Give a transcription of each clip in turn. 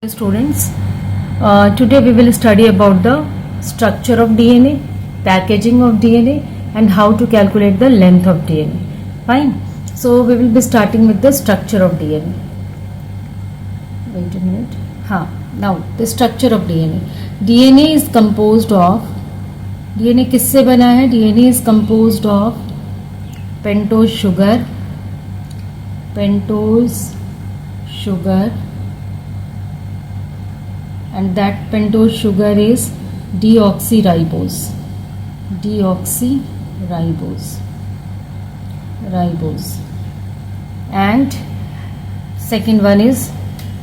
Students, today we will study about the structure of DNA, packaging of DNA and how to calculate the length of DNA. Fine. So we will be starting with the structure of DNA. Wait a minute. Now the structure of DNA. DNA is composed of, DNA किससे बना है? DNA is composed of pentose sugar and that pentose sugar is deoxyribose and second one is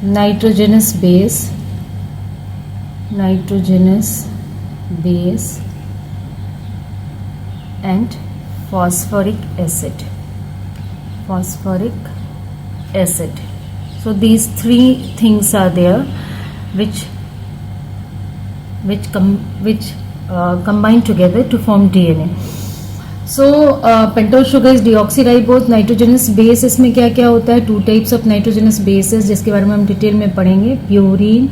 nitrogenous base and phosphoric acid. So these three things are there which combine together to form DNA. So pentose sugar is deoxyribose. Nitrogenous base इसमें क्या क्या होता है? Two types of nitrogenous bases जिसके बारे में हम detail में पढ़ेंगे. Purine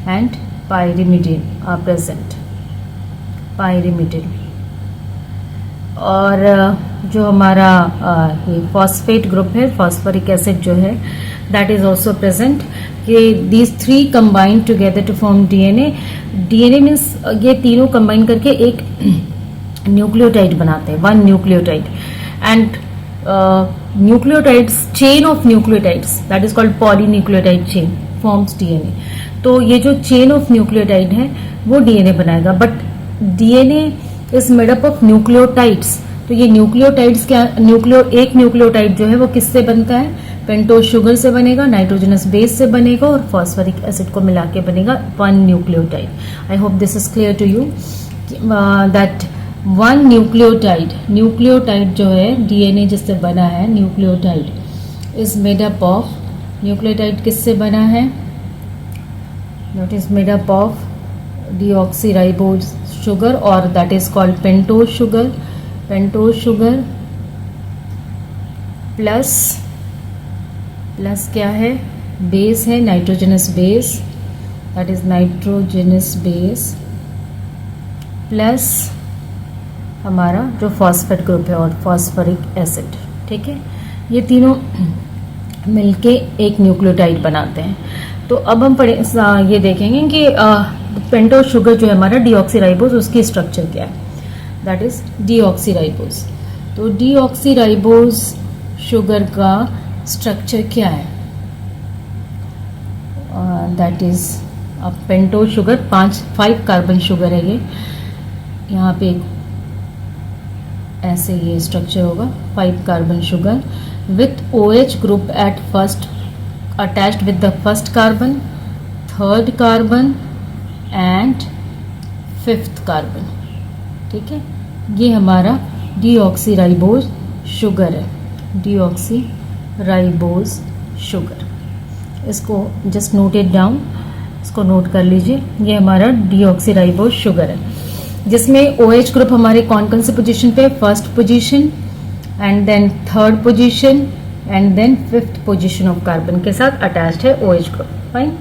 and pyrimidine are present. और जो हमारा ये फॉस्फेट ग्रुप है, फॉस्फोरिक एसिड जो है, दैट इज ऑल्सो प्रेजेंट. कि these three combine together to form DNA. DNA means ये तीनों कंबाइन करके एक न्यूक्लियोटाइड बनाते हैं, one nucleotide. And nucleotides, chain of nucleotides, that is called polynucleotide chain forms DNA. तो ये जो चेन ऑफ न्यूक्लियोटाइड है वो डीएनए बनाएगा. But DNA is made up of nucleotides. तो ये न्यूक्लियोटाइड्स क्या, एक न्यूक्लियोटाइड जो है वो किससे बनता है? पेंटोज शुगर से बनेगा, नाइट्रोजनस बेस से बनेगा और फॉस्फोरिक एसिड को मिला के बनेगा one nucleotide. I hope this is clear to you that one nucleotide जो है डीएनए जिससे बना है, nucleotide is made up of, nucleotide किससे बना है? That is made up of deoxyribose sugar or that is called pentose sugar plus क्या है? बेस है, nitrogenous base, that is nitrogenous base plus हमारा जो फॉस्फेट ग्रुप है और फॉस्फोरिक एसिड. ठीक है, ये तीनों मिलके एक न्यूक्लियोटाइड बनाते हैं. तो अब हम ये देखेंगे कि पेंटोज शुगर जो है हमारा डीऑक्सीराइबोज, उसकी स्ट्रक्चर क्या है? That is deoxyribose. तो डीऑक्सीराइबोज शुगर का स्ट्रक्चर क्या है? That is pentose sugar 5 carbon sugar है. ये यहाँ पे ऐसे ये स्ट्रक्चर होगा, 5 carbon sugar with OH group at first attached with the first carbon, third carbon and 5th carbon. ठीक है, ये हमारा डीऑक्सीराइबोज शुगर है, डीऑक्सीराइबोज शुगर. इसको जस्ट नोट इट डाउन, इसको नोट कर लीजिए. ये हमारा डीऑक्सीराइबोज शुगर है जिसमें OH ग्रुप हमारे कौन से पोजीशन पे? First position and then third position and then 5th position of carbon के साथ अटैच्ड है OH group. Fine.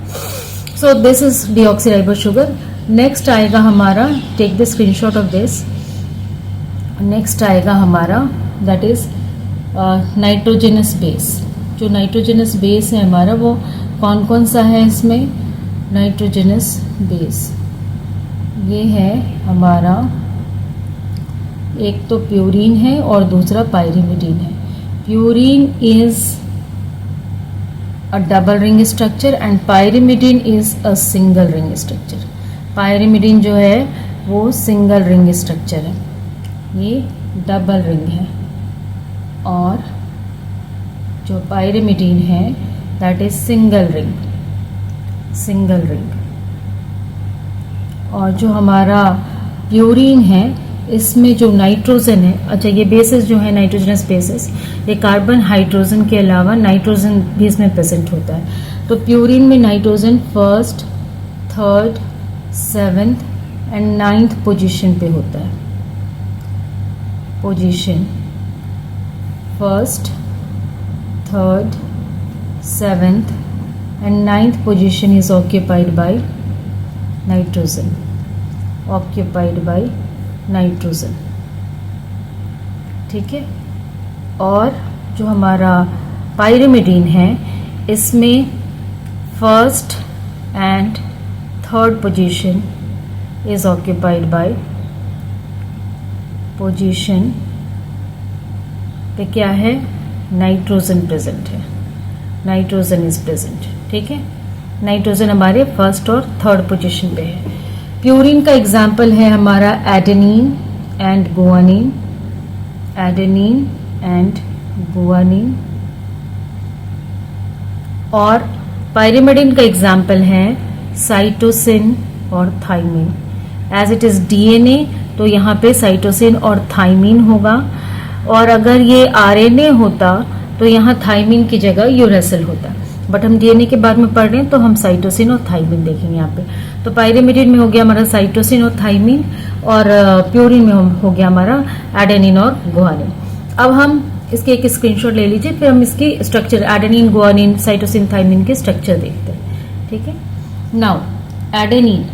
So this is deoxyribose sugar. Next आएगा हमारा, take the screenshot of this. Next आएगा हमारा that is nitrogenous base. जो nitrogenous base है हमारा वो कौन सा है इसमें? nitrogenous base ये है हमारा, एक तो प्यूरिन है और दूसरा पायरिमिडीन है. Purine is a double ring structure and pyrimidine is a single ring structure. pyrimidine जो है वो सिंगल रिंग स्ट्रक्चर है, ये डबल रिंग है. और जो pyrimidine है दैट इज सिंगल रिंग. और जो हमारा प्यूरिन है इसमें जो नाइट्रोजन है, अच्छा ये बेसिस जो है नाइट्रोजनस बेसिस, ये कार्बन हाइड्रोजन के अलावा नाइट्रोजन भी इसमें प्रेजेंट होता है. तो प्यूरिन में nitrogen first, third, 7th and 9th position पे होता है. Position first, 3rd, 7th and ninth position is occupied by nitrogen, occupied by nitrogen. ठीक है, और जो हमारा पाइरिमिडीन है इसमें first and third position is occupied by, position पे क्या है, नाइट्रोजन प्रेजेंट है, नाइट्रोजन इज प्रेजेंट। ठीक है, नाइट्रोजन हमारे फर्स्ट और थर्ड पोजीशन पे है। प्यूरिन का एग्जाम्पल है हमारा adenine and guanine, adenine and guanine. और पाइरिमिडिन का एग्जाम्पल है साइटोसिन और thymine. As it is DNA तो यहाँ पे साइटोसिन और थाइमिन होगा, और अगर ये आरएनए होता तो यहाँ थाइमिन की जगह यूरेसिल होता। बट हम डीएनए के बाद में पढ़ रहे हैं तो हम साइटोसिन और थाइमिन देखेंगे यहाँ पे। तो पाइरिमिडिन में हो गया हमारा साइटोसिन और थाइमिन, और प्यूरिन में हो गया हमारा एडेनिन और गुआनिन। अब हम इसके एक स्क्रीनशॉट ले लीजिए, फिर हम इसकी structure adenine, guanine, cytosine, thymine के स्ट्रक्चर देखते हैं। ठीक है, नाउ एडेनिन,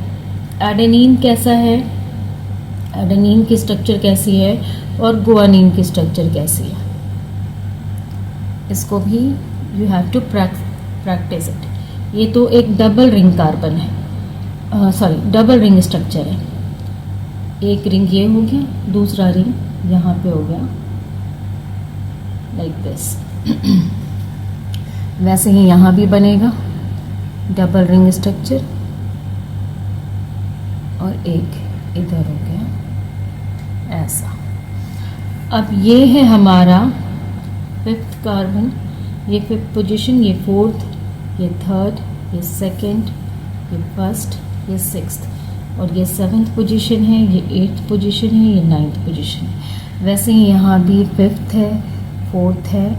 एडेनिन कैसा है, एडेनिन की स्ट्रक्चर कैसी है और गुआनिन की स्ट्रक्चर कैसी है, इसको भी you have to practice it. ये तो एक डबल रिंग कार्बन है, सॉरी डबल रिंग स्ट्रक्चर है। एक रिंग ये हो गया, दूसरा रिंग यहाँ पे हो गया लाइक दिस। वैसे ही यहाँ भी बनेगा डबल रिंग स्ट्रक्चर, और एक इधर हो गया ऐसा। अब ये है हमारा फिफ्थ कार्बन, ये फिफ्थ पोजीशन, ये फोर्थ, ये थर्ड, ये सेकंड, ये फर्स्ट, ये सिक्स्थ, और ये सेवन्थ पोजीशन है, ये एट्थ पोजीशन है, ये नाइन्थ पोजीशन है। वैसे ही यहाँ भी फिफ्थ है, फोर्थ है,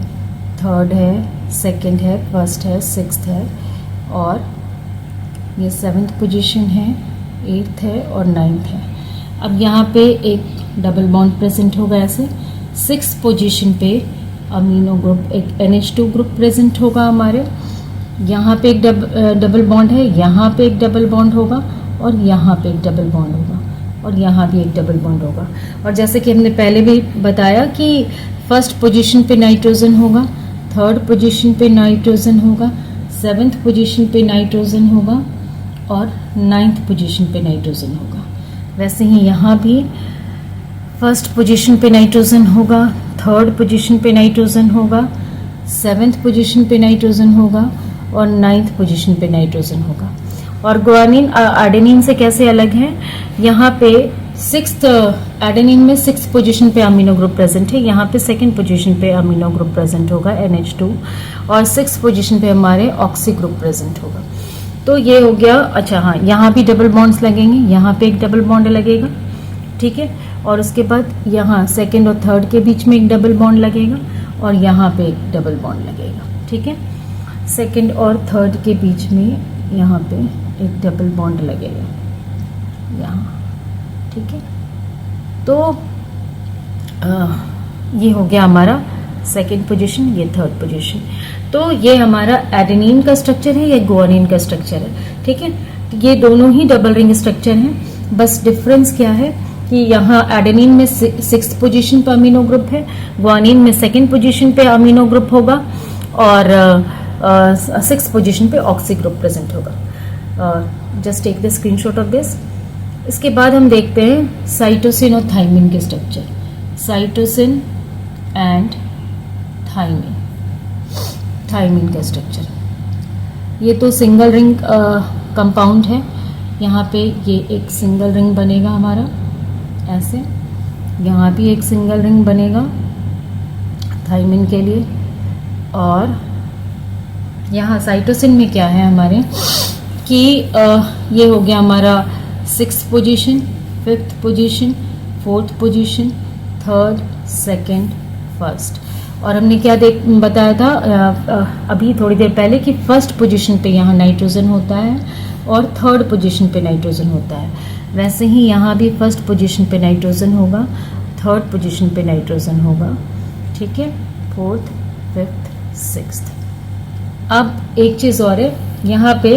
थर्ड है, सेकंड है, फर्स्ट है, सिक्स्थ है, और ये सेवन्थ पोजीशन है, एट्थ है और नाइन्थ है। अब यहाँ पे एक डबल बॉन्ड प्रेजेंट होगा ऐसे। सिक्स्थ पोजीशन पे अमीनो ग्रुप, एक NH2 ग्रुप प्रेजेंट होगा हमारे। यहाँ पे एक डबल बॉन्ड है, यहाँ पे एक डबल बॉन्ड होगा, और यहाँ पे एक डबल बॉन्ड होगा, और यहाँ भी एक डबल बॉन्ड होगा। और जैसे कि हमने पहले भी बताया कि फर्स्ट पोजीशन पे नाइट्रोजन होगा, थर्ड पोजीशन पे नाइट्रोजन होगा, सेवन्थ पोजीशन पे नाइट्रोजन होगा, और नाइन्थ पोजीशन पे नाइट्रोजन होगा। वैसे ही यहाँ भी फर्स्ट पोजीशन पे नाइट्रोजन होगा, थर्ड पोजीशन पे नाइट्रोजन होगा, सेवन्थ पोजीशन पे नाइट्रोजन होगा, और नाइन्थ पोजीशन पे नाइट्रोजन होगा। और गुआनिन एडेनिन से कैसे अलग है, यहाँ पे सिक्स्थ एडेनिन में सिक्स्थ पोजीशन पे अमीनो ग्रुप प्रेजेंट है, यहाँ पे सेकंड पोजीशन पे अमीनो ग्रुप प्रेजेंट होगा NH2, और सिक्स्थ पोजीशन पे हमारे ऑक्सी ग्रुप प्रेजेंट होगा। तो ये हो गया। अच्छा हाँ, यहाँ भी डबल बॉन्ड्स लगेंगे, यहाँ पे एक डबल बॉन्ड लगेगा, ठीक है, और उसके बाद यहाँ सेकंड और थर्ड के बीच में एक डबल बॉन्ड लगेगा, और यहाँ पे एक डबल बॉन्ड लगेगा, ठीक है। सेकंड और थर्ड के बीच में यहाँ पे एक डबल बॉन्ड लगेगा यहाँ, ठीक है। तो ये हो गया हमारा सेकंड पोजीशन, ये थर्ड पोजीशन। तो ये हमारा एडेनिन का स्ट्रक्चर है, ये गुआनिन का स्ट्रक्चर है, ठीक है। ये दोनों ही डबल रिंग स्ट्रक्चर हैं, बस डिफरेंस क्या है कि यहाँ एडेनिन में सिक्स्थ पोजीशन पे अमीनो ग्रुप है, गुआनिन में सेकंड पोजीशन पे अमीनो ग्रुप होगा, और सिक्स्थ पोजीशन पे ऑक्सी ग्रुप प्रेजेंट होगा। Just take the screenshot of this. इसके बाद हम देखते हैं साइटोसिन और थाइमिन के structure. Cytosine and thymine, thymine का स्ट्रक्चर। ये तो सिंगल रिंग कंपाउंड है, यहाँ पे ये एक सिंगल रिंग बनेगा हमारा ऐसे, यहाँ भी एक सिंगल रिंग बनेगा थाइमिन के लिए। और यहाँ साइटोसिन में क्या है हमारे कि ये हो गया हमारा sixth position, fifth position, fourth position, third, second, first. और हमने क्या बताया था अभी थोड़ी देर पहले कि फर्स्ट पोजीशन पे यहाँ नाइट्रोजन होता है और थर्ड पोजीशन पे नाइट्रोजन होता है। वैसे ही यहाँ भी फर्स्ट पोजीशन पे नाइट्रोजन होगा, थर्ड पोजीशन पे नाइट्रोजन होगा, ठीक है, फोर्थ, फिफ्थ, सिक्स्थ। अब एक चीज़ और है यहाँ पे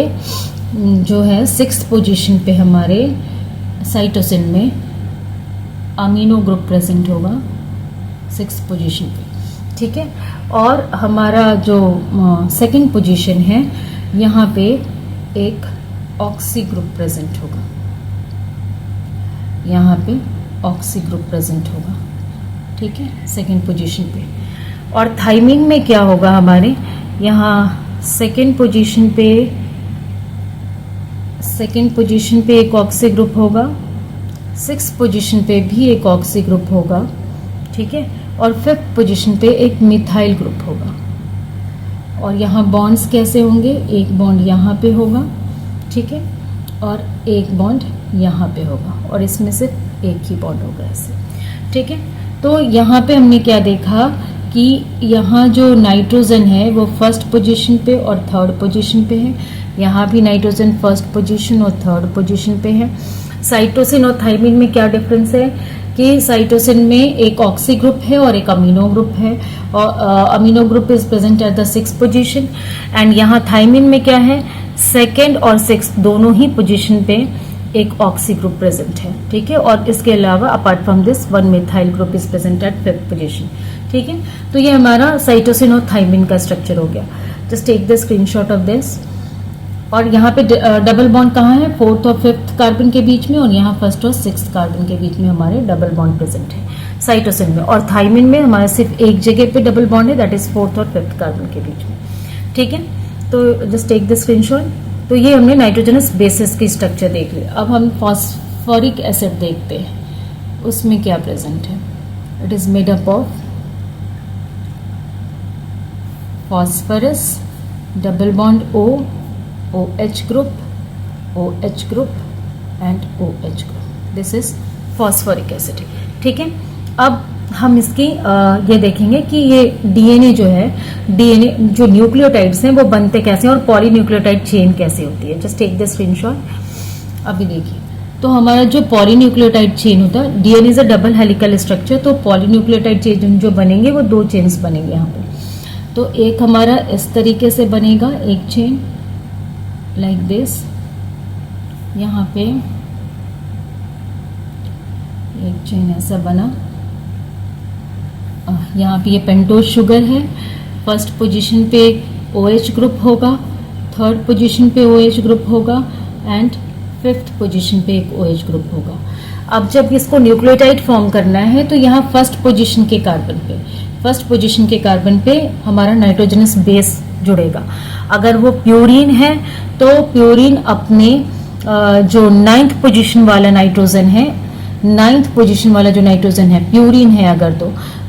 जो है 6th पोजीशन पे हमारे साइटोसिन में अमीनो ग्रुप प्रेजेंट होगा 6th पोजीशन पे, ठीक है। और हमारा जो 2nd पोजीशन है यहाँ पे एक ऑक्सी ग्रुप प्रेजेंट होगा, यहाँ पे ऑक्सी ग्रुप प्रेजेंट होगा, ठीक है, 2nd पोजीशन पे। और थाइमिन में क्या होगा हमारे यहाँ 2nd पोजीशन पे एक ऑक्सी ग्रुप होगा, 6th पोजीशन पे भी एक ऑक्सी ग्रुप होगा, ठीक है। और 5th पोजीशन पे एक मिथाइल ग्रुप होगा। और यहाँ बॉन्ड्स कैसे होंगे, एक बॉन्ड यहाँ पे होगा, ठीक है, और एक बॉन्ड यहाँ पे होगा, और इसमें सिर्फ एक ही बॉन्ड होगा ऐसे, ठीक है। तो यहाँ पे हमने क्या देखा कि यहाँ जो नाइट्रोजन है वो 1st पोजीशन पे और 3rd पोजीशन पे है, यहाँ भी नाइट्रोजन 1st पोजीशन और 3rd पोजीशन पे है। साइटोसिन और थाइमिन में क्या डिफरेंस है कि साइटोसिन में एक ऑक्सी ग्रुप है और एक अमीनो ग्रुप है, और amino group is present at the 6th position. And यहाँ थाइमिन में क्या है, 2nd और 6th दोनों ही पोजीशन पे एक ऑक्सी ग्रुप प्रेजेंट है, ठीक है। और इसके अलावा apart from this 1 methyl group is present at 5th position, ठीक है। तो ये हमारा साइटोसिन और थाइमिन का स्ट्रक्चर हो गया। Just take the screenshot of this. और यहाँ पे डबल बॉन्ड कहाँ है, 4th और 5th कार्बन के बीच में, और यहाँ 1st और 6th कार्बन के बीच में हमारे डबल बॉन्ड प्रेजेंट है साइटोसिन में। और थाइमिन में हमारा सिर्फ एक जगह पे डबल बॉन्ड है, दैट इज 4th और 5th कार्बन के बीच में, ठीक है। तो जस्ट टेक द स्क्रीनशॉट। तो ये हमने नाइट्रोजनस बेसिस की स्ट्रक्चर देख ली। अब हम फॉस्फोरिक एसिड देखते हैं, उसमें क्या प्रेजेंट है। It is made up of phosphorus, double bond O, OH group, OH group and OH group. This is phosphoric acid, ठीक है। अब हम इसकी ये देखेंगे कि ये डीएनए जो है, डीएनए जो न्यूक्लियोटाइड्स हैं वो बनते कैसे हैं और पॉलीन्यूक्लियोटाइड चेन कैसे होती है। Just take the screenshot. अभी देखिए, तो हमारा जो पॉलीन्यूक्लियोटाइड चेन होता है, DNA is a double helical structure, तो पॉलीन्यूक्लियोटाइड चेन जो बनेंगे वो 2 चेन्स बनेंगे यहाँ पे। तो एक हमारा इस तरीके से बनेगा, एक चेन लाइक दिस, यहाँ पे एक चेन ऐसा बना। यहाँ पे ये पेंटोज शुगर है, 1st पोजीशन पे OH ग्रुप होगा, 3rd पोजीशन पे OH ग्रुप होगा एंड 5th पोजीशन पे एक OH ग्रुप होगा। अब जब इसको न्यूक्लियोटाइड फॉर्म करना है तो यहाँ 1st पोजीशन के कार्बन पे हमारा नाइट्रोजनस बेस जुड़ेगा। अगर वो प्यूरीन है तो प्यूरीन अपने जो 9th पोजीशन वाला नाइट्रोजन है, 9th पोजीशन वाला जो नाइट्रोजन है, प्यूरीन है अगर, तो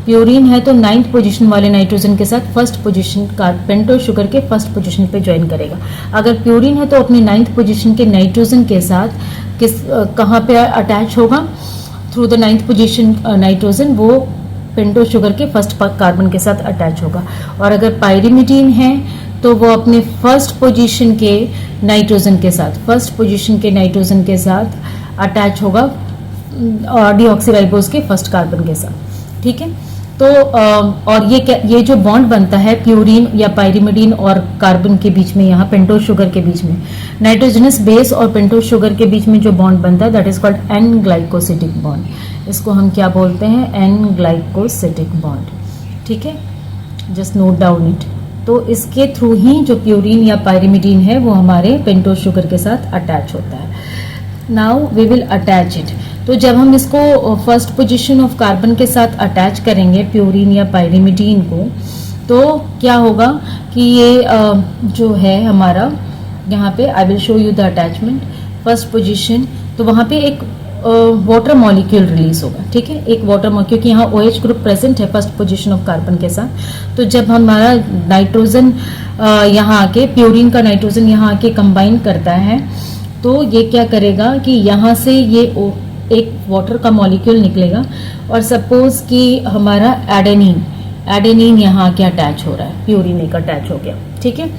प्यूरीन है तो 9th पोजीशन वाले नाइट्रोजन के साथ 1st पोजीशन का पेंटोज शुगर के 1st पोजीशन पे ज्वाइन करेगा। अगर प्यूरीन है तो अपने 9th पोजीशन के नाइट्रोजन के साथ कहाँ पे अटैच होगा, through the 9th position nitrogen वो पेंटोज शुगर के 1st कार्बन के साथ अटैच होगा। और अगर पायरिमिडीन है तो वो अपने 1st पोजीशन के नाइट्रोजन के साथ अटैच होगा डीऑक्सीराइबोज के 1st कार्बन के साथ, ठीक है। तो और ये जो बॉन्ड बनता है प्यूरीन या पायरिमिडीन और कार्बन के बीच में, यहाँ पेंटोज शुगर के बीच में, नाइट्रोजनस बेस और पेंटोज शुगर के बीच में जो बॉन्ड बनता है that is called an glycosidic bond. इसको हम क्या बोलते हैं, एन ग्लाइकोसिडिक बॉन्ड, ठीक है। Just note down it. तो इसके थ्रू ही जो प्यूरीन या पायरिमिडीन है वो हमारे पेंटोज शुगर के साथ अटैच होता है। Now we will attach it. तो जब हम इसको 1st पोजीशन ऑफ कार्बन के साथ अटैच करेंगे प्यूरीन या पायरिमिडीन को, तो क्या होगा कि ये जो है हमारा, यहाँ पे I will show you the attachment. 1st position, तो वहाँ पे एक वाटर मॉलिक्यूल रिलीज होगा, ठीक है, एक वाटर मॉलिक्यूल, क्योंकि यहाँ OH ग्रुप प्रेजेंट है 1st पोजीशन ऑफ कार्बन के साथ। तो जब हमारा नाइट्रोजन यहाँ आके, प्यूरीन का नाइट्रोजन यहाँ आके कंबाइन करता है, तो ये क्या करेगा कि यहाँ से ये एक वाटर का मॉलिक्यूल निकलेगा, और सपोज कि हमारा एडेनिन यहाँ आके अटैच हो रहा है, प्यूरीन एक अटैच हो गया, ठीक है।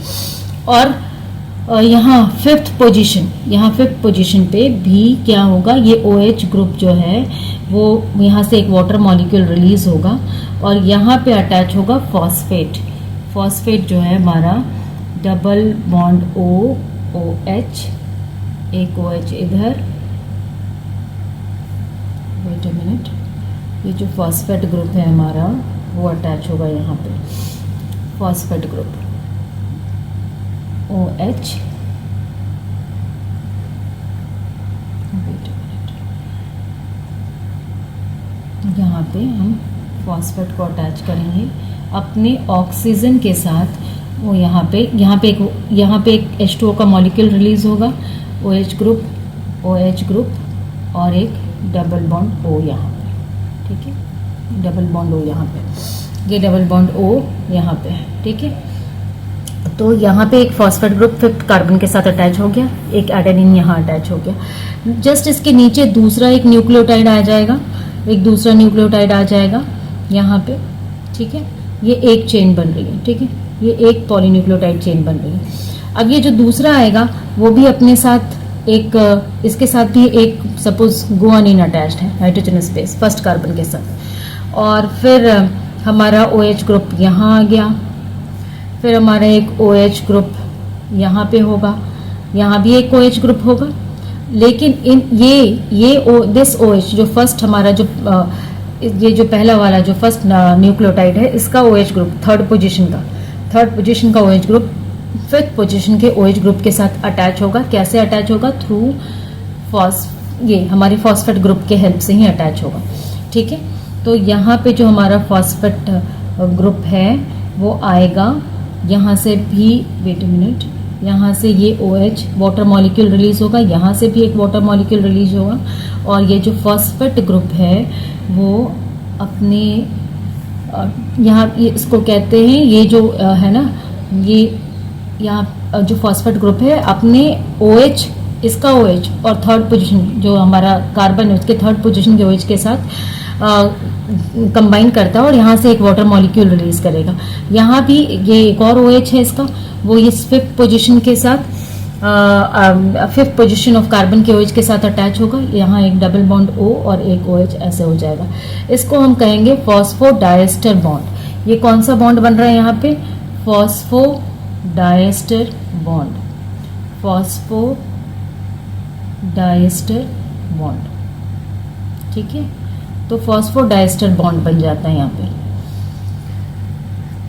और यहाँ 5th पोजीशन पे भी क्या होगा, ये OH ग्रुप जो है वो यहाँ से एक वाटर मॉलिक्यूल रिलीज होगा और यहाँ पे अटैच होगा फॉस्फेट जो है हमारा डबल बॉन्ड OH, एक OH इधर, वेट अ मिनट, ये जो फॉस्फेट ग्रुप है हमारा वो अटैच होगा यहाँ पे, phosphate group OH, wait a minute, यहाँ पे हम फॉस्फेट को अटैच करेंगे अपने ऑक्सीजन के साथ। वो यहाँ पे एक H2O का मॉलिक्यूल रिलीज होगा, OH ग्रुप और एक डबल बॉन्ड O यहाँ पे, ठीक है, डबल बॉन्ड O यहाँ पे, ये डबल बॉन्ड O यहाँ पे है, ठीक है। तो यहाँ पे एक फॉस्फेट ग्रुप 5th कार्बन के साथ अटैच हो गया, एक एडेनिन यहाँ अटैच हो गया। जस्ट इसके नीचे दूसरा एक न्यूक्लियोटाइड आ जाएगा, एक दूसरा न्यूक्लियोटाइड आ जाएगा यहाँ पे, ठीक है। ये एक चेन बन रही है, ठीक है, ये एक पॉलीन्यूक्लियोटाइड चेन बन रही है। अब ये जो दूसरा आएगा वो भी अपने साथ एक, इसके साथ भी एक सपोज गुआनिन अटैच्ड है, हाइड्रोजनस बेस 1st कार्बन के साथ। और फिर हमारा OH ग्रुप यहाँ आ गया, फिर हमारा एक OH ग्रुप यहाँ पे होगा, यहाँ भी एक OH ग्रुप होगा। लेकिन इन दिस OH जो फर्स्ट हमारा ये जो पहला वाला जो फर्स्ट न्यूक्लियोटाइड है, इसका OH ग्रुप थर्ड पोजीशन का OH ग्रुप 5th पोजीशन के OH ग्रुप के साथ अटैच होगा। कैसे अटैच होगा? थ्रू ये हमारे फॉस्फेट ग्रुप के हेल्प से ही अटैच होगा, ठीक है। तो यहाँ पे जो हमारा फॉस्फेट ग्रुप है वो आएगा, यहाँ से भी वेट अ मिनट, यहाँ से ये OH वाटर मॉलिक्यूल रिलीज होगा, यहाँ से भी एक वाटर मॉलिक्यूल रिलीज होगा। और ये जो फॉस्फेट ग्रुप है वो अपने यहाँ इसको कहते हैं, ये जो है ना, ये यहाँ जो फॉस्फेट ग्रुप है अपने OH, इसका OH और थर्ड पोजीशन जो हमारा कार्बन है उसके थर्ड पोजीशन के OH के साथ कंबाइन करता है और यहाँ से एक वाटर मॉलिक्यूल रिलीज करेगा। यहाँ भी ये एक और OH है इसका, वो इस 5th पोजीशन के साथ 5th पोजीशन ऑफ कार्बन के OH के साथ अटैच होगा। यहाँ एक डबल बॉन्ड O और एक OH ऐसे हो जाएगा। इसको हम कहेंगे फॉस्फोडाइएस्टर बॉन्ड। ये कौन सा बॉन्ड बन रहा है यहाँ पे? फॉस्फोडाइएस्टर बॉन्ड, फॉस्फोडाइएस्टर बॉन्ड, ठीक है। तो फॉस्फोडाइएस्टर बॉन्ड बन जाता है यहाँ पे।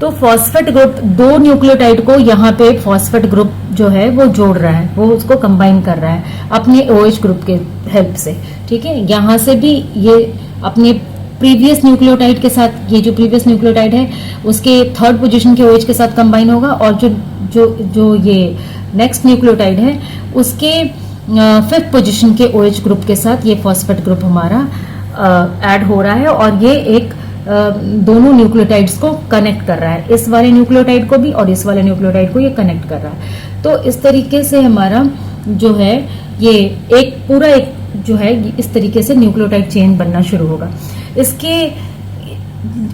तो फॉस्फेट ग्रुप दो न्यूक्लियोटाइड को यहाँ पे फॉस्फेट ग्रुप जो है वो जोड़ रहा है, वो उसको कंबाइन कर रहा है अपने OH ग्रुप के हेल्प से, ठीक है। यहाँ से भी ये अपने प्रीवियस न्यूक्लियोटाइड के साथ, ये जो प्रीवियस न्यूक्लियोटाइड है उसके थर्ड पोजीशन के OH के साथ कंबाइन होगा और जो ये नेक्स्ट न्यूक्लियोटाइड है उसके 5th पोजीशन के OH ग्रुप के साथ ये फॉस्फेट ग्रुप हमारा ऐड हो रहा है और ये एक दोनों न्यूक्लियोटाइड्स को कनेक्ट कर रहा है, इस वाले न्यूक्लियोटाइड को भी और इस वाले न्यूक्लियोटाइड को ये कनेक्ट कर रहा है। तो इस तरीके से हमारा जो है ये एक पूरा एक जो है इस तरीके से न्यूक्लियोटाइड चेन बनना शुरू होगा। इसके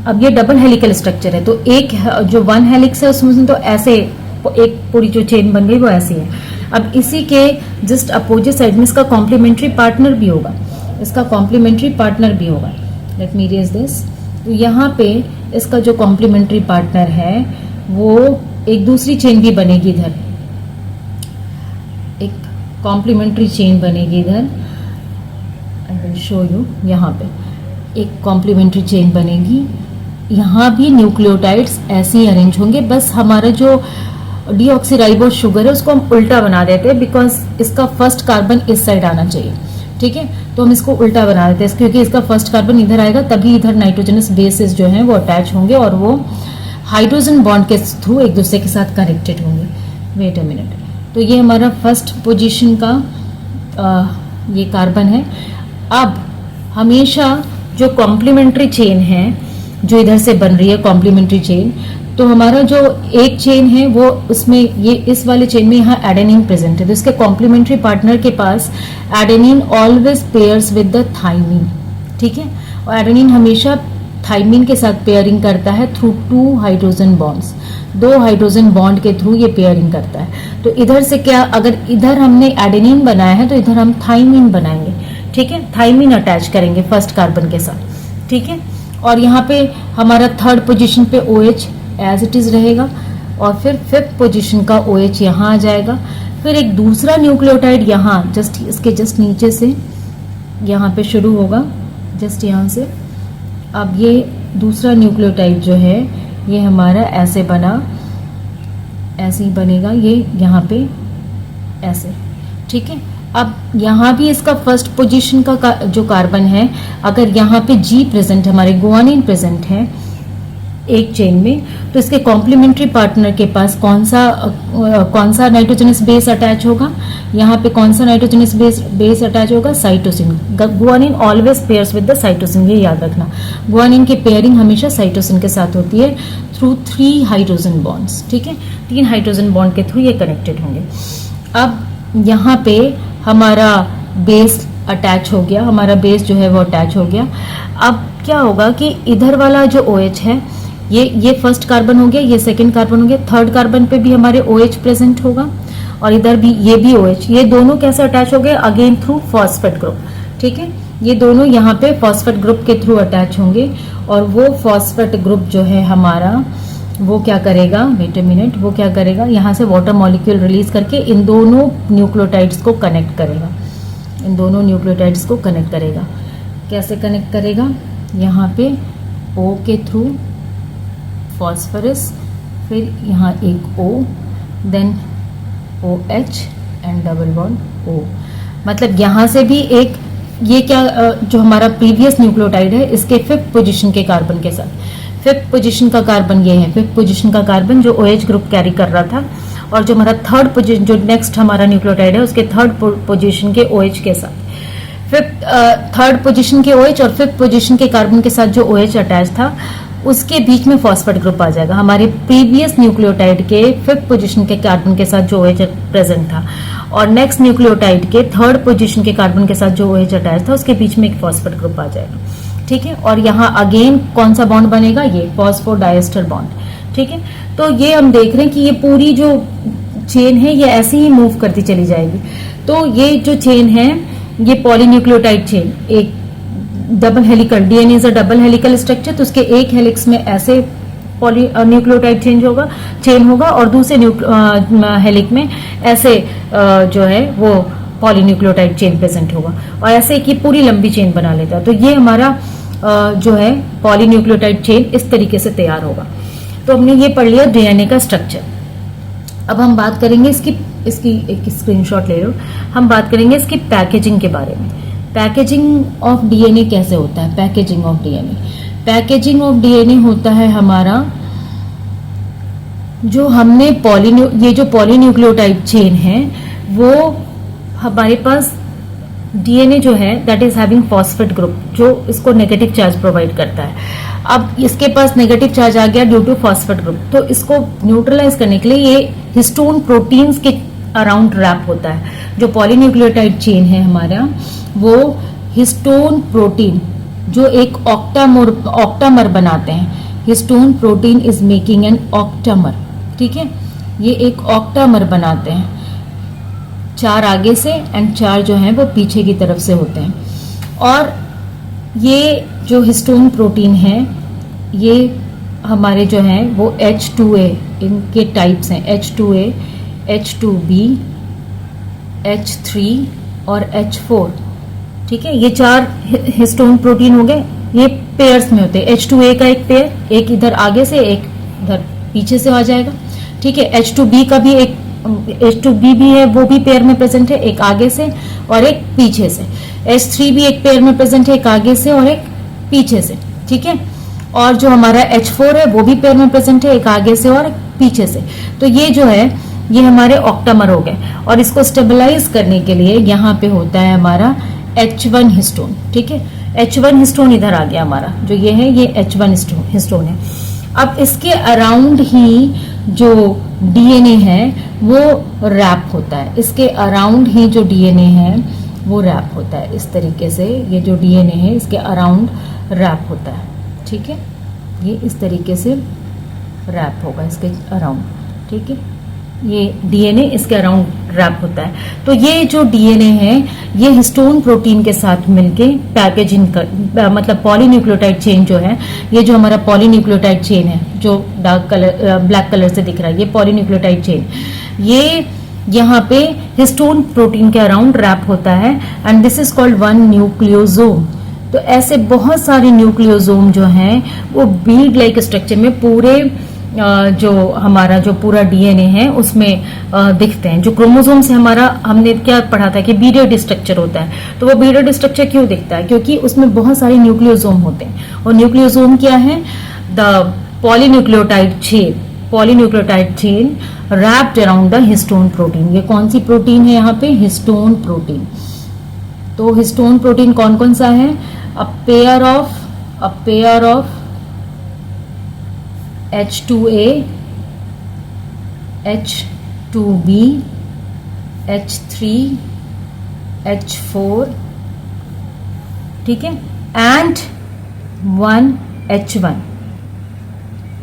अब ये डबल हेलिकल स्ट्रक्चर है, तो एक जो 1 हेलिक्स है उसमें तो ऐसे एक पूरी जो चेन बन गई वो ऐसी है। अब इसी के जस्ट अपोजिट साइड में इसका कॉम्प्लीमेंट्री पार्टनर भी होगा, इसका कॉम्प्लीमेंट्री पार्टनर भी होगा। Let me erase this. तो यहाँ पे इसका जो कॉम्प्लीमेंट्री पार्टनर है वो एक दूसरी चेन भी बनेगी, इधर एक कॉम्प्लीमेंट्री चेन बनेगी, इधर आई विल शो यू। यहाँ पे एक कॉम्प्लीमेंट्री चेन बनेगी, यहाँ भी न्यूक्लियोटाइड्स ऐसे ही अरेंज होंगे, बस हमारा जो डीऑक्सीराइबोस शुगर है उसको हम उल्टा बना देते हैं बिकॉज इसका फर्स्ट कार्बन इस साइड आना चाहिए, ठीक है। तो हम इसको उल्टा बना देते हैं क्योंकि इसका फर्स्ट कार्बन इधर आएगा, तभी इधर नाइट्रोजनस बेसेस जो हैं वो अटैच होंगे और वो हाइड्रोजन बॉन्ड के थ्रू एक दूसरे के साथ कनेक्टेड होंगे। Wait a minute. तो ये हमारा फर्स्ट पोजीशन का ये कार्बन है। अब हमेशा जो कॉम्प्लीमेंट्री चेन है जो इधर से बन रही है कॉम्प्लीमेंट्री चेन, तो हमारा जो एक चेन है वो उसमें ये इस वाले चेन में यहाँ एडेनिन प्रेजेंट है, तो इसके कॉम्प्लीमेंट्री पार्टनर के पास adenine always pairs with the thymine, ठीक है। और एडेनिन हमेशा थाइमिन के साथ पेयरिंग करता है through 2 hydrogen bonds, 2 hydrogen bond के थ्रू ये पेयरिंग करता है। तो इधर से क्या, अगर इधर हमने एडेनिन बनाया है तो इधर हम थाइमिन बनाएंगे, ठीक है। थाइमिन अटैच करेंगे फर्स्ट कार्बन के साथ, ठीक है। और यहाँ पे हमारा थर्ड पोजीशन पे OH एज इट इज रहेगा, और फिर 5th पोजीशन का OH यहाँ आ जाएगा, फिर एक दूसरा न्यूक्लियोटाइड यहाँ जस्ट इसके जस्ट नीचे से यहाँ पे शुरू होगा, जस्ट यहाँ से। अब ये दूसरा न्यूक्लियोटाइड जो है ये हमारा ऐसे बना, ऐसे ही बनेगा ये यहाँ पे ऐसे, ठीक है। अब यहाँ भी इसका फर्स्ट पोजीशन का जो कार्बन है, अगर यहाँ पे G प्रेजेंट, हमारे गुआनिन प्रेजेंट है एक चेन में, तो इसके कॉम्प्लीमेंट्री पार्टनर के पास कौन सा नाइट्रोजनस बेस अटैच होगा, यहाँ पे कौन सा नाइट्रोजनस बेस अटैच होगा, cytosine. Guanine always pairs with the cytosine, ये याद रखना। गुआनिन की पेयरिंग हमेशा साइटोसिन के साथ होती है थ्रू 3 हाइड्रोजन बॉन्ड्स, ठीक है। 3 हाइड्रोजन बॉन्ड के थ्रू ये कनेक्टेड होंगे। अब यहाँ पे हमारा बेस अटैच हो गया, हमारा बेस जो है वो अटैच हो गया। अब क्या होगा कि इधर वाला जो OH है, ये फर्स्ट कार्बन हो गया, ये सेकंड कार्बन हो गया, थर्ड कार्बन पे भी हमारे OH प्रेजेंट होगा और इधर भी ये भी OH। ये दोनों कैसे अटैच हो गए, अगेन थ्रू फॉस्फेट ग्रुप, ठीक है। ये दोनों यहाँ पे फॉस्फेट ग्रुप के थ्रू अटैच होंगे और वो फॉस्फेट ग्रुप जो है हमारा वो क्या करेगा, वेट अ मिनट, वो क्या करेगा, यहाँ से वाटर मॉलिक्यूल रिलीज करके इन दोनों न्यूक्लियोटाइड्स को कनेक्ट करेगा, इन दोनों न्यूक्लियोटाइड्स को कनेक्ट करेगा। कैसे कनेक्ट करेगा, यहाँ पे O के थ्रू फॉस्फरस, फिर यहाँ एक O, then OH and double bond O। मतलब यहाँ से भी एक, ये क्या जो हमारा प्रीवियस न्यूक्लियोटाइड है इसके 5th पोजीशन के कार्बन के साथ, 5th पोजीशन का कार्बन ये है, 5th पोजीशन का कार्बन जो OH ग्रुप कैरी कर रहा था, और जो हमारा थर्ड पोजीशन, जो नेक्स्ट हमारा न्यूक्लियोटाइड है उसके थर्ड पोजीशन के OH के साथ, थर्ड पोजीशन के OH और 5th पोजीशन के कार्बन के साथ जो OH अटैच था उसके बीच में फॉस्फेट ग्रुप आ जाएगा। हमारे प्रीवियस न्यूक्लियोटाइड के 5th पोजीशन के कार्बन के साथ जो OH प्रेजेंट था और नेक्स्ट न्यूक्लियोटाइड के थर्ड पोजीशन के कार्बन के साथ जो OH अटैच था उसके बीच में एक फॉस्फेट ग्रुप आ जाएगा, ठीक है। और यहाँ अगेन कौन सा बॉन्ड बनेगा, ये फॉस्फोडाइएस्टर बॉन्ड, ठीक है। तो ये हम देख रहे हैं कि ये पूरी जो चेन है ये ऐसे ही मूव करती चली जाएगी। तो ये जो चेन है ये पॉलीन्यूक्लियोटाइड चेन, एक double helical, DNA is a double helical structure, तो उसके एक हेलिक्स में ऐसे न्यूक्लियोटाइड चेन होगा और दूसरे हेलिक में ऐसे जो है वो पॉलीन्यूक्लियोटाइड चेन प्रेजेंट होगा, और ऐसे एक ये पूरी लंबी चेन बना लेता है। तो ये हमारा जो है पॉलीन्यूक्लियोटाइड चेन इस तरीके से तैयार होगा। तो हमने ये पढ़ लिया डीएनए का स्ट्रक्चर। अब हम बात करेंगे इसकी एक स्क्रीनशॉट ले लो, हम बात करेंगे इसकी पैकेजिंग के बारे में। पैकेजिंग ऑफ डीएनए कैसे होता है, packaging of packaging of DNA होता है हमारा, जो हमने ये जो पॉलीन्यूक्लियोटाइड चेन है वो हमारे पास डीएनए जो है that is having phosphate group जो इसको नेगेटिव चार्ज प्रोवाइड करता है। अब इसके पास नेगेटिव चार्ज आ गया ड्यू टू फॉस्फेट ग्रुप, तो इसको न्यूट्रलाइज करने के लिए ये हिस्टोन प्रोटीन्स के अराउंड रैप होता है। जो पॉलीन्यूक्लियोटाइड चेन है हमारा वो हिस्टोन प्रोटीन जो एक ऑक्टामर बनाते हैं। Histone protein is making an octamer, ठीक है, ये एक ऑक्टामर बनाते हैं, 4 आगे से एंड 4 जो है वो पीछे की तरफ से होते हैं। और ये जो हिस्टोन प्रोटीन है ये हमारे जो हैं वो H2A इनके टाइप्स हैं, H2A, H2B, H3 और H4, ठीक है। ये 4 हिस्टोन प्रोटीन हो गए, ये पेयर्स में होते हैं। H2A का एक पेयर, एक इधर आगे से एक इधर पीछे से आ जाएगा, ठीक है। H2B का भी एक H2B भी है, वो भी पेयर में प्रेजेंट है, एक आगे से और एक पीछे से। H3 भी एक पेयर में प्रेजेंट है, एक आगे से और एक पीछे से, ठीक है। और जो हमारा H4 है वो भी पेयर में प्रेजेंट है, एक आगे से और एक पीछे से। तो ये जो है ये हमारे ऑक्टामर हो गए, और इसको स्टेबलाइज करने के लिए यहाँ पे होता है हमारा H1 हिस्टोन, ठीक है। H1 हिस्टोन इधर आ गया हमारा, जो ये है ये H1 हिस्टोन है। अब इसके अराउंड ही जो डीएनए है वो रैप होता है, इसके अराउंड ही जो डीएनए है वो रैप होता है। इस तरीके से ये जो डीएनए है इसके अराउंड रैप होता है, ठीक है। ये इस तरीके से रैप होगा इसके अराउंड, ठीक है। ये डीएनए इसके अराउंड रैप होता है। तो ये जो डीएनए है ये हिस्टोन प्रोटीन के साथ मिलके पैकेजिंग कर मतलब पॉलीन्यूक्लियोटाइड चेन जो है, ये जो हमारा पॉलीन्यूक्लियोटाइड चेन है जो डार्क कलर ब्लैक कलर से दिख रहा है, ये पॉलीन्यूक्लियोटाइड चेन ये यहाँ पे हिस्टोन प्रोटीन के अराउंड रैप होता है and this is called one nucleosome. तो ऐसे बहुत सारे न्यूक्लियोसोम जो हैं वो बीड लाइक स्ट्रक्चर में पूरे जो हमारा जो पूरा डीएनए है उसमें दिखते हैं। जो क्रोमोसोम से हमारा हमने क्या पढ़ा था कि बीडेड स्ट्रक्चर होता है, तो वो बीडेड स्ट्रक्चर क्यों दिखता है? क्योंकि उसमें बहुत सारे न्यूक्लियोसोम होते हैं। और न्यूक्लियोसोम क्या है? The polynucleotide chain wrapped around the histone protein. ये कौन सी प्रोटीन है यहाँ पे? Histone protein. तो हिस्टोन प्रोटीन कौन कौन सा है? A pair of H2A, H2B, H3, H4, ठीक है, एंड 1 H1।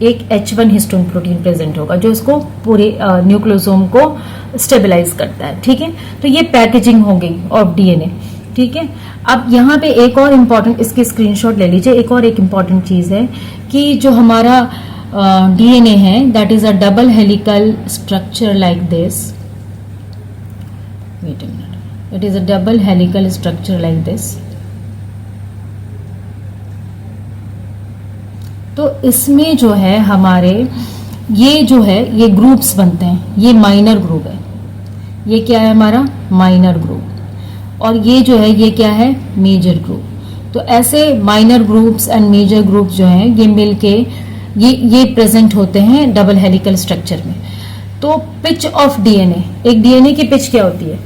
एक H1 हिस्टोन प्रोटीन प्रेजेंट होगा जो इसको पूरे न्यूक्लियोसोम को स्टेबलाइज करता है। ठीक है, तो ये पैकेजिंग हो गई ऑफ डीएनए। ठीक है, अब यहाँ पे एक और इम्पॉर्टेंट, इसकी स्क्रीनशॉट ले लीजिए। एक और इम्पॉर्टेंट चीज है कि जो हमारा डीएनए है that is a double helical structure like this. Wait a minute, it is a double helical structure like this. तो इसमें जो है हमारे ये जो है ये ग्रुप्स बनते हैं। ये माइनर ग्रुप है, ये क्या है हमारा? Minor group. और ये जो है ये क्या है? Major group. तो ऐसे minor groups and major group जो हैं ये मिलके ये प्रेजेंट होते हैं डबल हेलिकल स्ट्रक्चर में। तो पिच ऑफ डीएनए, एक डीएनए की पिच क्या होती है?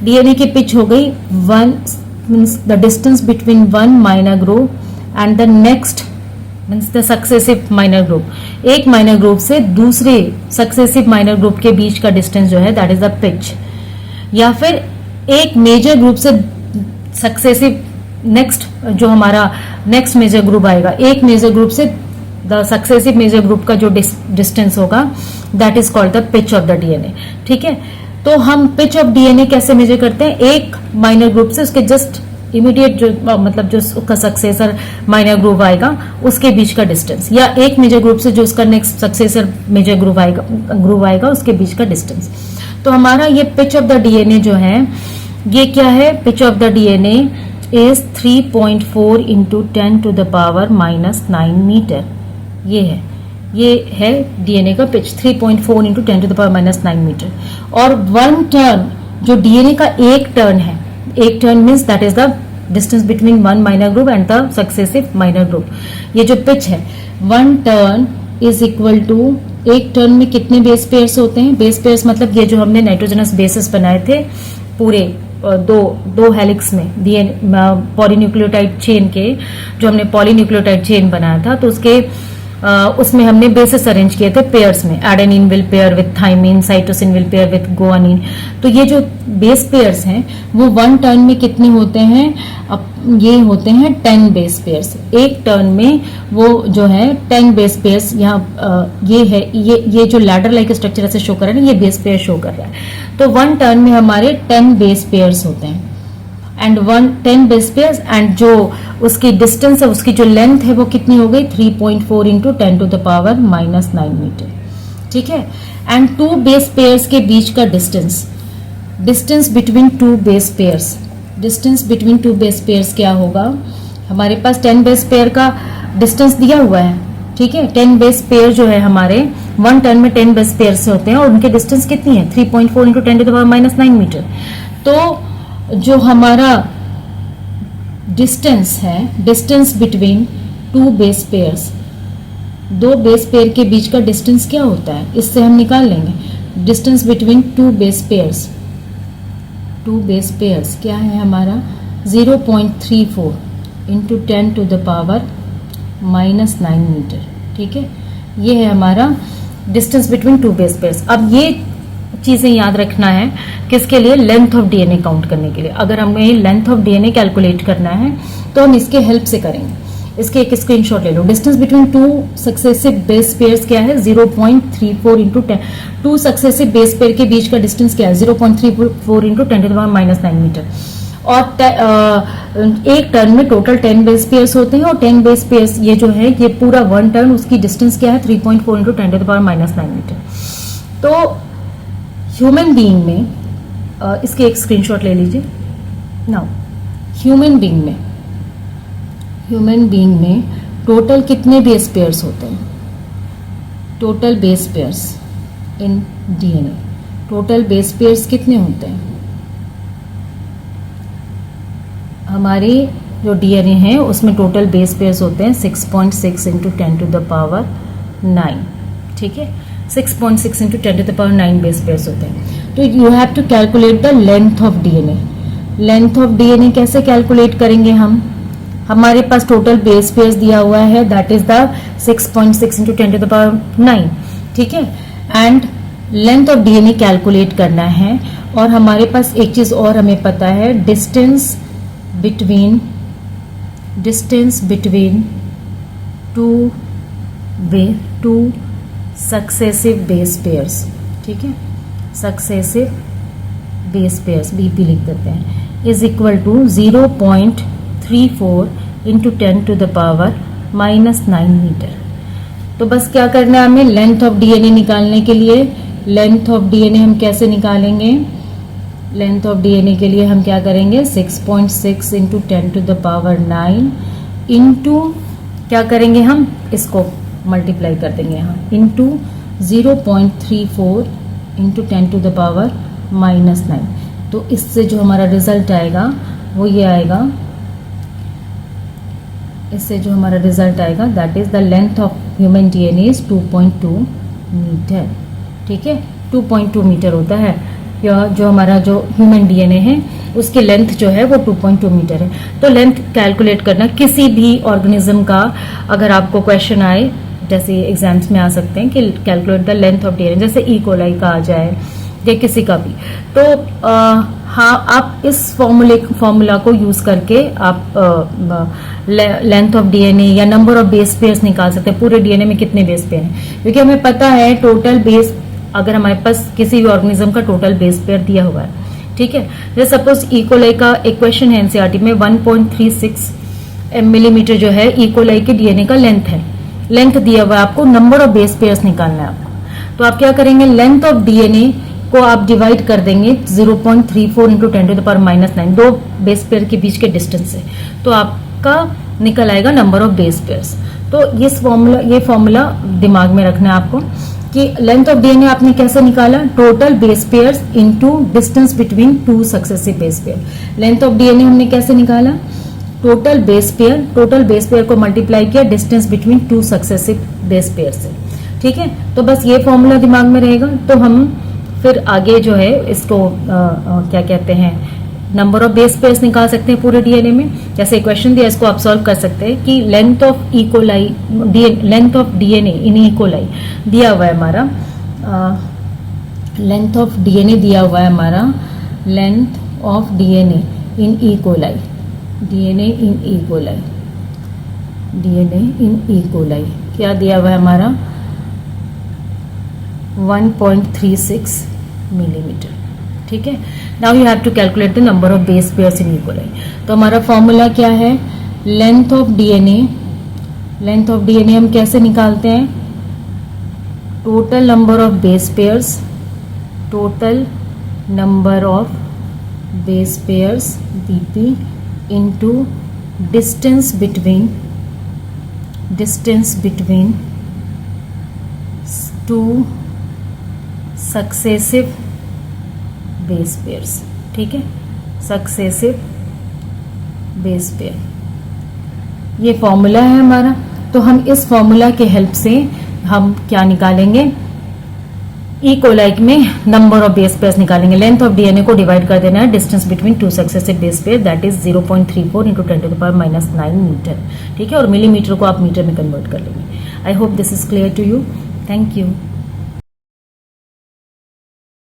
डीएनए की पिच हो गई 1 means the distance between one minor group and the next means the successive minor group. एक माइनर ग्रुप से दूसरे सक्सेसिव माइनर ग्रुप के बीच का डिस्टेंस जो है दैट इज द पिच। या फिर एक मेजर ग्रुप से सक्सेसिव नेक्स्ट जो हमारा नेक्स्ट मेजर ग्रुप आएगा, एक मेजर ग्रुप से द सक्सेसिव मेजर ग्रुप का जो डिस्टेंस होगा that is called the pitch of the DNA. ठीक है, तो हम पिच ऑफ डीएनए कैसे मेजर करते हैं? एक माइनर ग्रुप से उसके जस्ट इमीडिएट जो मतलब जो उसका सक्सेसर माइनर ग्रुप आएगा उसके बीच का डिस्टेंस, या एक मेजर ग्रुप से जो उसका नेक्स्ट सक्सेसर मेजर ग्रुप आएगा उसके बीच का डिस्टेंस। तो हमारा ये पिच ऑफ द डीएनए जो है ये क्या है? Pitch of the DNA is 3.4 into 10 to the power -9 metre. ये है डीएनए का pitch 3.4 into 10 to the power -9 metre. और 1 टर्न जो डीएनए का एक टर्न है, एक turn means that is the distance between one minor group and the successive minor group. ये जो पिच है 1 टर्न इज इक्वल टू, एक टर्न में कितने बेस पेयर्स होते हैं? बेस पेयर्स मतलब ये जो हमने नाइट्रोजनस बेसिस बनाए थे पूरे दो हेलिक्स में पॉलीन्यूक्लियोटाइड चेन के, जो हमने पॉलीन्यूक्लियोटाइड चेन बनाया था तो उसमें हमने बेसिस अरेंज किए थे पेयर्स में। Adenine will pair with thymine, cytosine will pair with guanine. तो ये जो बेस पेयर्स हैं वो 1 टर्न में कितने होते हैं? अब ये होते हैं 10 बेस पेयर्स। एक टर्न में वो जो है 10 बेस पेयर्स, यहाँ ये है, ये जो लैडर लाइक स्ट्रक्चर ऐसे शो कर रहा है ना, ये बेस पेयर शो कर रहा है। तो 1 टर्न में हमारे 10 बेस पेयर्स होते हैं एंड 10 बेस पेयर्स, एंड जो उसकी डिस्टेंस है, उसकी जो लेंथ है वो कितनी हो गई? 3.4 into 10 to the power -9 metre. ठीक है, एंड 2 बेस पेयर्स के बीच का distance between 2 base pairs, distance between 2 base pairs क्या होगा? हमारे पास 10 बेस पेयर का डिस्टेंस दिया हुआ है। ठीक है, 10 बेस पेयर जो है हमारे 1 टर्न में 10 बेस पेयर से होते हैं और उनके डिस्टेंस कितनी है? 3.4 into 10 to the power -9 metre. तो जो हमारा डिस्टेंस है, distance between 2 base pairs, 2 base pair के बीच का डिस्टेंस क्या होता है? इससे हम निकाल लेंगे distance between 2 base pairs. 2 base pairs क्या है हमारा? 0.34 into 10 to the power -9 metre. ठीक है, ये है हमारा डिस्टेंस बिटवीन 2 बेस पेयर्स। अब ये चीजें याद रखना है किसके लिए? लेंथ ऑफ डीएनए काउंट करने के लिए। अगर हमें लेंथ ऑफ डीएनए कैलकुलेट करना है तो हम इसके हेल्प से करेंगे। इसके एक स्क्रीनशॉट ले लो। Distance between two successive base pairs क्या है 0.34 into 10। Two successive base pair के बीच का डिस्टेंस क्या है 0.34 इंटू 10⁻⁹ मीटर। और एक टर्न में टोटल 10 बेस पेयर्स होते हैं और 10 बेस पेयर्स ये जो है ये पूरा वन टर्न उसकी डिस्टेंस क्या है 3.4 इंटू 10⁻⁹ मीटर। तो ह्यूमन बीइंग में इसके एक स्क्रीनशॉट ले लीजिए। नाउ ह्यूमन बीइंग में टोटल कितने बेस पेयर्स होते हैं? Total base pairs in DNA, total base pairs कितने होते हैं? हमारी जो डीएनए है उसमें टोटल बेस पेयर्स होते हैं 6.6 इंटू 10⁹ ठीक है, 6.6 इंटू 10⁹ बेस पेयर्स होते हैं। तो you have to calculate the length of DNA. Length of DNA कैसे कैलकुलेट करेंगे हम? हमारे पास टोटल बेस पेयर्स दिया हुआ है दैट इज द 6.6 इंटू 10⁹, ठीक है, and length of DNA calculate करना है। और हमारे पास एक चीज और हमें पता है, distance between two successive base pairs, ठीक है, सक्सेसिव बेस पेयर्स बीपी लिख देते हैं, is equal to 0.34 into 10⁻⁹ metre. तो बस क्या करना है हमें, लेंथ ऑफ डीएनए निकालने के लिए, लेंथ ऑफ डीएनए हम कैसे निकालेंगे? लेंथ ऑफ डीएनए के लिए हम क्या करेंगे 6.6 इंटू 10⁹ इंटू क्या करेंगे हम इसको मल्टीप्लाई कर देंगे यहाँ इंटू 0.34 इंटू 10⁻⁹। तो इससे जो हमारा रिजल्ट आएगा वो ये आएगा, इससे जो हमारा रिजल्ट आएगा that is the length of human DNA is 2.2 metre, ठीक है, 2.2 मीटर होता है। या जो हमारा जो ह्यूमन डीएनए है उसकी लेंथ जो है वो 2.2 मीटर है। तो लेंथ कैलकुलेट करना किसी भी ऑर्गेनिज्म का, अगर आपको क्वेश्चन आए जैसे एग्जाम्स में आ सकते हैं कि calculate the length of DNA, जैसे ई कोलाई का आ जाए या किसी का भी, तो हाँ आप इस फॉर्मूला को यूज करके आप लेंथ ऑफ डीएनए या नंबर ऑफ बेस पेयर्स निकाल सकते हैं, पूरे डीएनए में कितने बेस पेयर हैं, क्योंकि हमें पता है टोटल बेस, अगर हमारे पास किसी भी ऑर्गेनिज्म का टोटल बेस पेयर दिया हुआ है, ठीक है, जैसे सपोज ई कोलाई का एक क्वेश्चन है एनसीईआरटी में 1.36 मिलीमीटर जो है ई कोलाई के डीएनए का लेंथ है, लेंथ दिया हुआ है आपको, नंबर ऑफ बेस पेयर्स निकालना है आपको। तो आप क्या करेंगे, लेंथ ऑफ डीएनए को आप डिवाइड कर देंगे 0.34 इंटू 10⁻⁹, दो बेस पेयर के बीच के डिस्टेंस से, तो आपका निकल आएगा नंबर ऑफ बेस पेयर्स। तो ये फॉर्मूला दिमाग में रखना है आपको कि लेंथ ऑफ डीएनए आपने कैसे निकाला, total base pairs into distance between two successive base pair. Length of DNA हमने कैसे निकाला, टोटल बेस पेयर को मल्टीप्लाई किया distance between two successive base pair से, ठीक है। तो बस ये फॉर्मूला दिमाग में रहेगा, तो हम फिर आगे जो है इसको क्या कहते हैं, नंबर ऑफ बेस पेयर्स निकाल सकते हैं पूरे डीएनए में। जैसे क्वेश्चन दिया इसको आप सॉल्व कर सकते हैं कि length of DNA in E coli दिया हुआ है हमारा, लेंथ ऑफ डीएनए दिया हुआ है हमारा, length of DNA in E coli, DNA in E coli क्या दिया हुआ है हमारा 1.36 मिलीमीटर, ठीक है। Now you have to calculate the number of base pairs in E coli. तो हमारा फॉर्मूला क्या है, लेंथ ऑफ डीएनए हम कैसे निकालते हैं, total number of base pairs BP into distance between two successive base pairs, ठीक है, सक्सेसिव बेस पेयर ये फॉर्मूला है हमारा। तो हम इस फॉर्मूला के हेल्प से हम क्या निकालेंगे, ई कोलाई में नंबर ऑफ बेस पेयर्स निकालेंगे। लेंथ ऑफ डीएनए को डिवाइड कर देना है distance between two successive base pair that is 0.34 into 10⁻⁹ metre, ठीक है, और मिलीमीटर को आप मीटर में कन्वर्ट कर लेंगे। I hope this is clear to you, thank you.